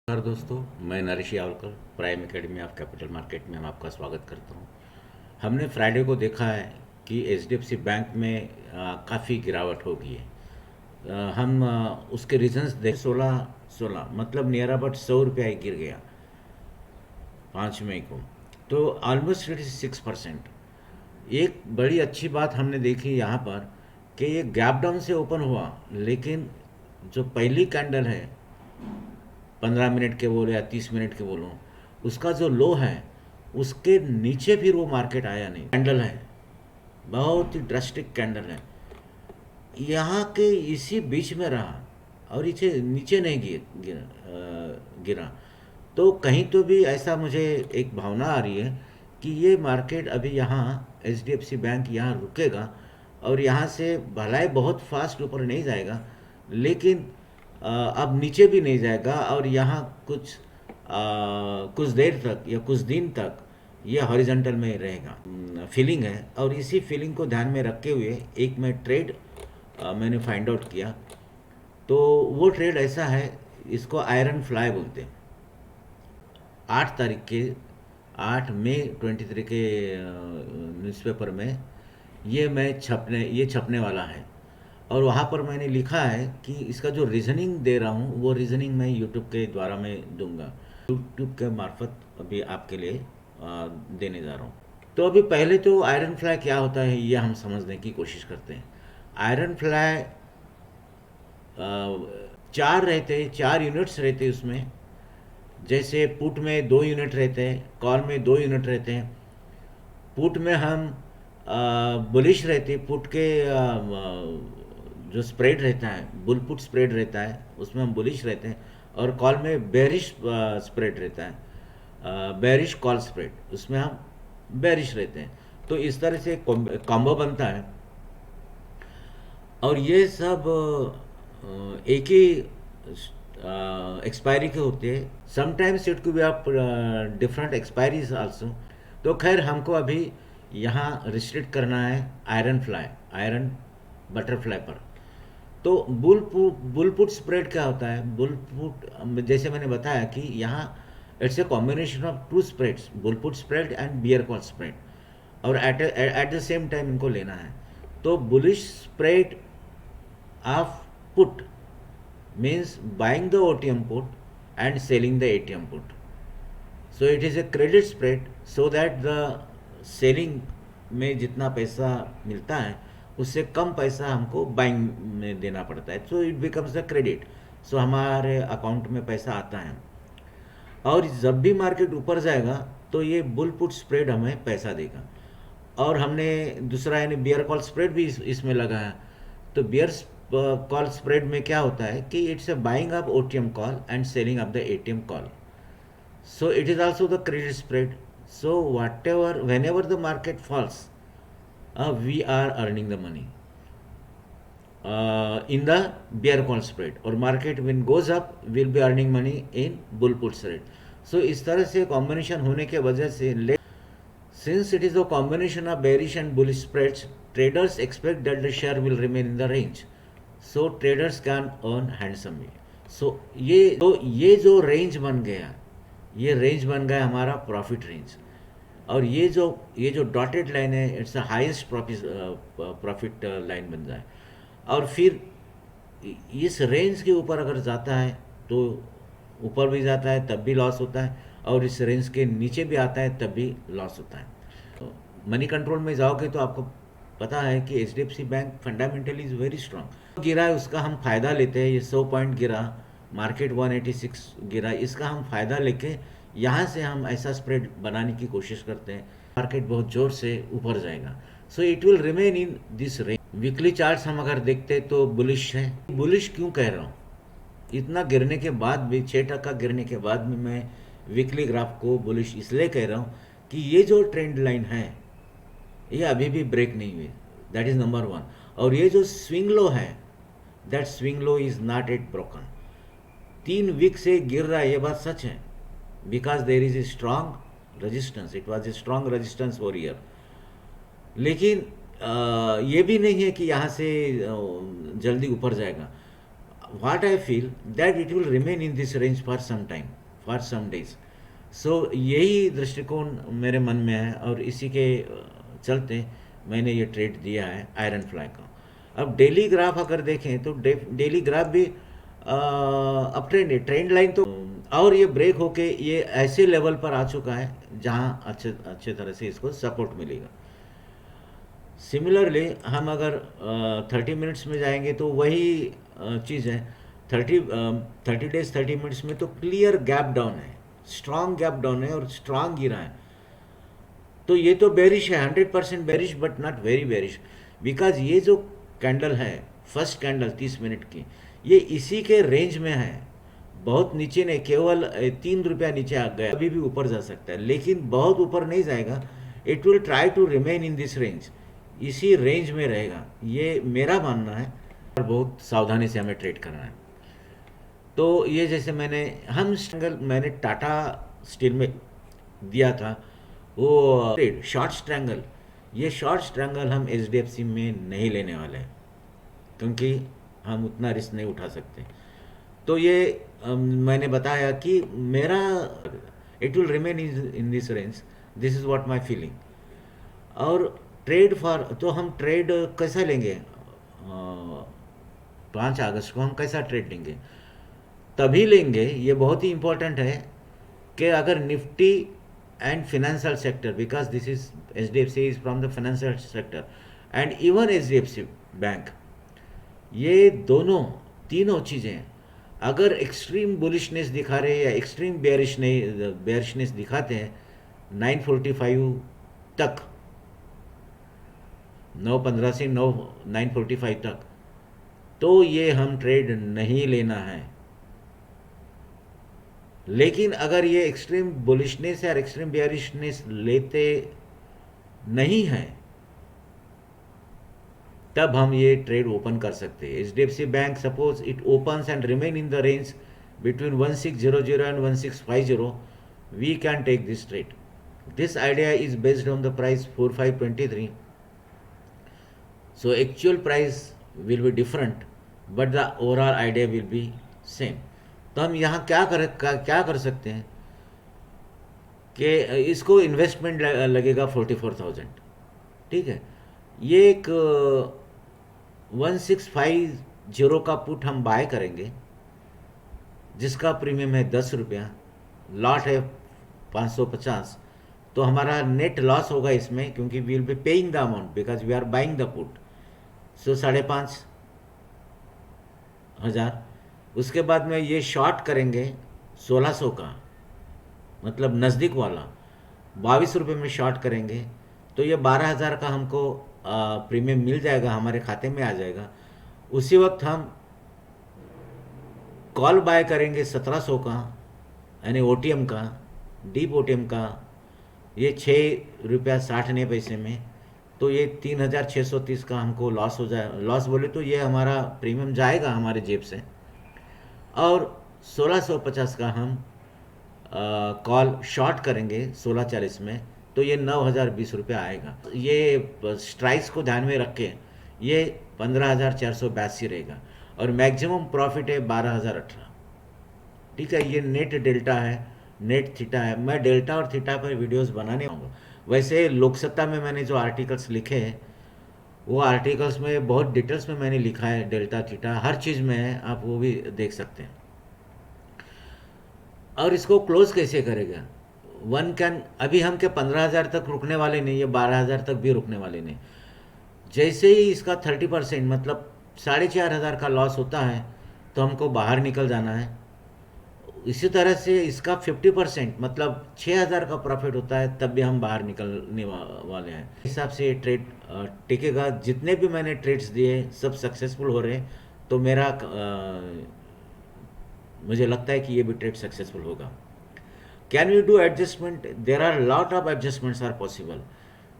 नमस्कार दोस्तों, मैं Naresh Yawalkar prime academy of capital market में हम आपका स्वागत करता हूं। हमने फ्राइडे को देखा है कि एचडीएफसी बैंक में काफ़ी गिरावट हो गई है। हम उसके रीजंस देख 16 मतलब नियर अबाउट 100 रुपया ही गिर गया 5 मई को, तो ऑलमोस्ट 6%। एक बड़ी अच्छी बात हमने देखी यहाँ पर कि ये गैप डाउन से ओपन हुआ, लेकिन जो पहली कैंडल है 15 मिनट के बोलो या 30 मिनट के बोलो, उसका जो लो है उसके नीचे फिर वो मार्केट आया नहीं। कैंडल है, बहुत ही ड्रास्टिक कैंडल है, यहाँ के इसी बीच में रहा और नीचे नीचे नहीं गिरा। तो कहीं तो भी ऐसा मुझे एक भावना आ रही है कि ये मार्केट अभी यहाँ एचडीएफसी बैंक यहाँ रुकेगा और यहाँ से भलाई बहुत फास्ट ऊपर नहीं जाएगा, लेकिन अब नीचे भी नहीं जाएगा और यहाँ कुछ देर तक या कुछ दिन तक ये हॉरिजॉन्टल में रहेगा। फीलिंग है, और इसी फीलिंग को ध्यान में रखते हुए एक मैं ट्रेड मैंने फाइंड आउट किया। तो वो ट्रेड ऐसा है, इसको आयरन फ्लाई बोलते हैं। 8 तारीख के 8 मई 23 के न्यूज़पेपर में ये छपने वाला है, और वहाँ पर मैंने लिखा है कि इसका जो रीजनिंग दे रहा हूँ वो रीजनिंग मैं यूट्यूब के द्वारा मैं दूंगा, यूट्यूब के मार्फत अभी आपके लिए देने जा रहा हूँ। तो अभी पहले तो आयरन फ्लाई क्या होता है ये हम समझने की कोशिश करते हैं। आयरन फ्लाई चार यूनिट्स रहते हैं उसमें। जैसे पुट में 2 यूनिट रहते हैं, कॉल में 2 यूनिट रहते हैं। पुट में हम बुलिश रहते हैं, पुट के जो स्प्रेड रहता है, बुल पुट स्प्रेड रहता है, उसमें हम बुलिश रहते हैं। और कॉल में बेरिश स्प्रेड रहता है, बेरिश कॉल स्प्रेड, उसमें हम बेरिश रहते हैं। तो इस तरह से कॉम्बो बनता है, और ये सब एक ही एक्सपायरी के होते हैं। Sometimes it could be of different expiries also. तो खैर हमको अभी यहाँ रिस्ट्रिक्ट करना है आयरन बटरफ्लाई पर। तो बुल पुट स्प्रेड क्या होता है? बुल पुट जैसे मैंने बताया कि यहाँ it's a combination of 2 spreads, bull put spread and bear call spread, और एट द सेम टाइम इनको लेना है। तो bullish spread of put means buying the OTM put and selling the ATM put. So it is a credit spread, so that the selling में जितना पैसा मिलता है उससे कम पैसा हमको बाइंग में देना पड़ता है। So it becomes the credit, so हमारे अकाउंट में पैसा आता है। और जब भी मार्केट ऊपर जाएगा तो ये बुल पुट स्प्रेड हमें पैसा देगा। और हमने दूसरा यानी बियर कॉल स्प्रेड भी इसमें लगाया। तो बियर कॉल स्प्रेड में क्या होता है कि it's a buying of OTM call and selling of the ATM call, so it is also the credit spread. So whatever whenever the market falls we are earning the money in the bear call spread, और market when goes up will be earning money in bull put spread. So इस तरह से combination होने के वजह से since it is a combination of bearish and bullish spreads, traders expect that the share will remain in the range, so traders can earn handsomely. So ये जो range बन गया, ये रेंज बन गया हमारा प्रॉफिट रेंज। और ये जो डॉटेड लाइन है it's the highest profit line बन जाए। और फिर इस रेंज के ऊपर अगर जाता है तो ऊपर भी जाता है तब भी लॉस होता है, और इस रेंज के नीचे भी आता है तब भी लॉस होता है। तो मनी कंट्रोल में जाओगे तो आपको पता है कि HDFC bank fundamentally is very strong. गिरा है उसका हम फ़ायदा लेते हैं। ये 100 पॉइंट गिरा, मार्केट 186 गिरा, इसका हम फ़ायदा लेके यहाँ से हम ऐसा स्प्रेड बनाने की कोशिश करते हैं। मार्केट बहुत ज़ोर से ऊपर जाएगा, सो it will remain in this range. Weekly charts हम अगर देखते तो बुलिश है। बुलिश क्यों कह रहा हूँ? इतना गिरने के बाद भी, 6% गिरने के बाद भी मैं वीकली ग्राफ को बुलिश इसलिए कह रहा हूँ कि ये जो ट्रेंड लाइन है ये अभी भी ब्रेक नहीं हुई, दैट इज़ नंबर 1। और ये जो स्विंग लो है, that swing low is not at broken. 3 week से गिर रहा है, ये बात सच है, because there is a strong resistance, it was a strong resistance for year. लेकिन ये भी नहीं है कि यहाँ से जल्दी ऊपर जाएगा। What I feel that it will remain in this range for some time. For some days. So यही दृष्टिकोण मेरे मन में है और इसी के चलते मैंने ये ट्रेड दिया है आयरन फ्लाई का। अब डेली ग्राफ अगर देखें तो डेली ग्राफ भी अप ट्रेंड है, ट्रेंड लाइन तो, और ये ब्रेक होके ये ऐसे लेवल पर आ चुका है जहां अच्छे तरह से इसको सपोर्ट मिलेगा। सिमिलरली हम अगर 30 मिनट्स में जाएंगे तो वही चीज़ है। 30 डेज 30 मिनट्स में तो क्लियर गैप डाउन है, स्ट्रांग गैप डाउन है और स्ट्रांग गिरा है। तो ये तो बेरिश है, 100% bearish but not very bearish, because ये जो कैंडल है फर्स्ट कैंडल 30 मिनट की, ये इसी के रेंज में है, बहुत नीचे नहीं, केवल 3 रुपया नीचे आ गया, अभी भी ऊपर जा सकता है लेकिन बहुत ऊपर नहीं जाएगा। It will try to remain in this range, इसी रेंज में रहेगा, ये मेरा मानना है। और बहुत सावधानी से हमें ट्रेड करना है। तो ये जैसे मैंने टाटा स्टील में दिया था वो ट्रेड शॉर्ट स्ट्रैंगल, ये शॉर्ट स्ट्रैंगल हम HDFC में नहीं लेने वाले हैं क्योंकि हम उतना रिस्क नहीं उठा सकते। तो ये मैंने बताया कि मेरा it will remain in this range, this is what my feeling. और ट्रेड फॉर, तो हम ट्रेड कैसा लेंगे 5 अगस्त को हम कैसा ट्रेड लेंगे, तभी लेंगे, ये बहुत ही इंपॉर्टेंट है कि अगर Nifty and financial sector, because this is HDFC is from the financial sector and even HDFC bank, ये तीनों चीज़ें अगर एक्सट्रीम बुलिशनेस दिखा रहे हैं या एक्सट्रीम बेयरिशनेस दिखाते हैं 945 तक, 915 से 945 तक, तो ये हम ट्रेड नहीं लेना है। लेकिन अगर ये एक्सट्रीम बुलिशनेस या एक्सट्रीम बेयरिशनेस लेते नहीं हैं तब हम ये ट्रेड ओपन कर सकते हैं। HDFC bank suppose it opens and remain in the range between 1600 and 1650, we can take this trade. This idea is based on the price 4523, so actual price will be different but the overall idea will be same। तो हम यहाँ क्या कर सकते हैं कि इसको investment लगेगा 44,000, ठीक है। ये एक 1650 का पुट हम बाय करेंगे जिसका प्रीमियम है 10 रुपया, लॉट है 550, तो हमारा नेट लॉस होगा इसमें क्योंकि we will be paying the amount because we are buying the put, so 5,500। उसके बाद में ये शॉर्ट करेंगे 1600 का, मतलब नज़दीक वाला 22 रुपये में शॉर्ट करेंगे, तो ये 12,000 का हमको प्रीमियम मिल जाएगा, हमारे खाते में आ जाएगा। उसी वक्त हम कॉल बाय करेंगे 1700 का, यानी OTM का, डीप OTM का, ये 6 रुपया 69 पैसे में, तो ये 3,630 का हमको लॉस हो जाए। लॉस बोले तो ये हमारा प्रीमियम जाएगा हमारे जेब से, और 1650 का हम कॉल शॉर्ट करेंगे 1640 में, तो ये 9,020 रुपये आएगा। ये स्ट्राइक्स को ध्यान में रख के ये 15,482 रहेगा और मैक्सिमम प्रॉफिट है 12,018, ठीक है। ये नेट डेल्टा है, नेट थीटा है। मैं डेल्टा और थीटा पर वीडियोस बनाने आऊँगा। वैसे लोकसत्ता में मैंने जो आर्टिकल्स लिखे हैं वो आर्टिकल्स में बहुत डिटेल्स में मैंने लिखा है, डेल्टा थीटा हर चीज़ में है, आप वो भी देख सकते हैं। और इसको क्लोज कैसे करेगा, वन कैन, अभी हम के 15,000 तक रुकने वाले नहीं, ये 12,000 तक भी रुकने वाले नहीं। जैसे ही इसका 30% मतलब 4,500 का लॉस होता है तो हमको बाहर निकल जाना है। इसी तरह से इसका 50% मतलब 6,000 का प्रॉफिट होता है तब भी हम बाहर निकलने वाले हैं। इस हिसाब से ये ट्रेड टिकेगा। जितने भी मैंने ट्रेड्स दिए सब सक्सेसफुल हो रहे हैं, तो मुझे लगता है कि ये भी ट्रेड सक्सेसफुल होगा। Can we do adjustment, there are lot of adjustments are possible.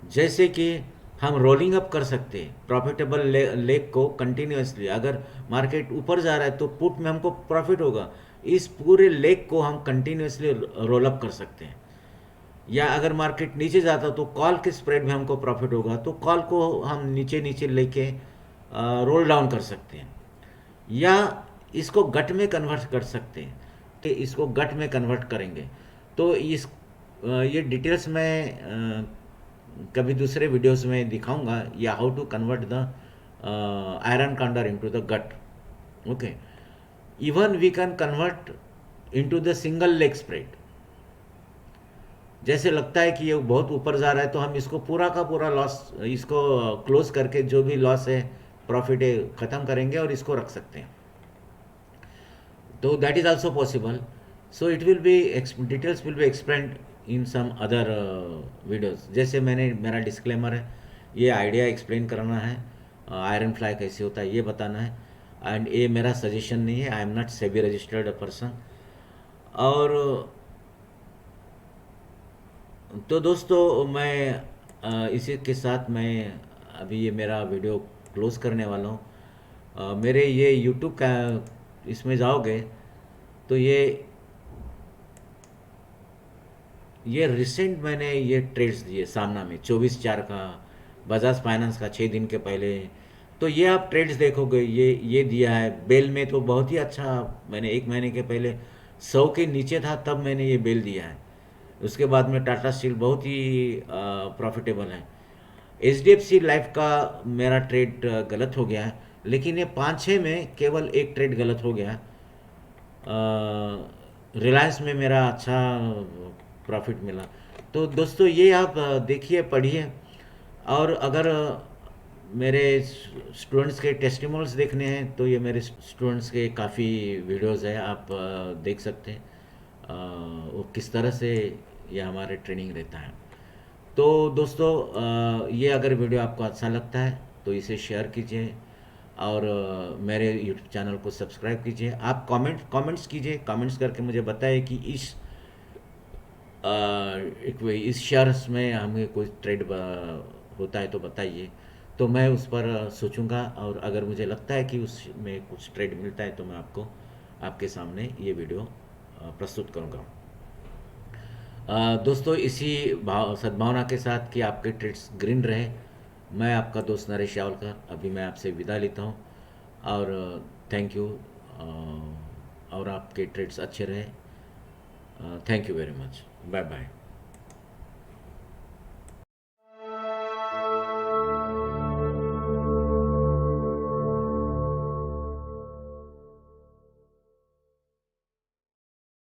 जैसे कि हम रोलिंग अप कर सकते हैं प्रॉफिटेबल लेग को कंटिन्यूसली। अगर मार्केट ऊपर जा रहा है तो पुट में हमको प्रॉफिट होगा, इस पूरे लेग को हम कंटिन्यूसली रोल अप कर सकते हैं। या अगर मार्केट नीचे जाता तो कॉल के स्प्रेड में हमको प्रॉफिट होगा, तो कॉल को हम नीचे लेके रोल डाउन कर सकते हैं, या इसको गट में कन्वर्ट कर सकते हैं। कि इसको गट में कन्वर्ट करेंगे। तो ये डिटेल्स मैं कभी दूसरे वीडियोस में दिखाऊंगा, या how to convert the iron condor into the gut. Okay, even we can convert into the single leg spread. जैसे लगता है कि ये बहुत ऊपर जा रहा है तो हम इसको पूरा का पूरा लॉस, इसको क्लोज करके जो भी लॉस है प्रॉफिट है ख़त्म करेंगे और इसको रख सकते हैं। तो that is also possible. So it will be details will be explained in some other videos. जैसे मैंने, मेरा डिस्क्लेमर है, ये आइडिया एक्सप्लेन करना है, आयरन फ्लाई कैसे होता है ये बताना है, एंड ये मेरा सजेशन नहीं है, I am not SEBI registered person. और तो दोस्तों मैं इसी के साथ मैं अभी ये मेरा वीडियो क्लोज करने वाला हूँ। मेरे ये यूट्यूब का इसमें जाओगे तो ये रिसेंट मैंने ये ट्रेड्स दिए सामना में 24/4 का, बजाज फाइनेंस का 6 दिन के पहले। तो ये आप ट्रेड्स देखोगे, ये दिया है बेल में, तो बहुत ही अच्छा। मैंने 1 महीने के पहले 100 के नीचे था तब मैंने ये बेल दिया है। उसके बाद में टाटा स्टील बहुत ही प्रॉफिटेबल है। HDFC लाइफ का मेरा ट्रेड गलत हो गया है, लेकिन ये 5-6 में केवल एक ट्रेड गलत हो गया है। रिलायंस में मेरा अच्छा प्रॉफिट मिला। तो दोस्तों ये आप देखिए, पढ़िए, और अगर मेरे स्टूडेंट्स के टेस्टिमोनियल्स देखने हैं तो ये मेरे स्टूडेंट्स के काफ़ी वीडियोस हैं, आप देख सकते हैं वो किस तरह से ये हमारे ट्रेनिंग रहता है। तो दोस्तों ये अगर वीडियो आपको अच्छा लगता है तो इसे शेयर कीजिए, और मेरे यूट्यूब चैनल को सब्सक्राइब कीजिए। आप कमेंट्स कीजिए, कमेंट्स करके मुझे बताइए कि इस शेयर्स में हमें कोई ट्रेड होता है तो बताइए, तो मैं उस पर सोचूंगा, और अगर मुझे लगता है कि उसमें कुछ ट्रेड मिलता है तो मैं आपके सामने ये वीडियो प्रस्तुत करूंगा। दोस्तों इसी सद्भावना के साथ कि आपके ट्रेड्स ग्रीन रहे, मैं आपका दोस्त नरेश यावलकर अभी मैं आपसे विदा लेता हूँ, और थैंक यू, और आपके ट्रेड्स अच्छे रहे। Thank you very much, bye bye.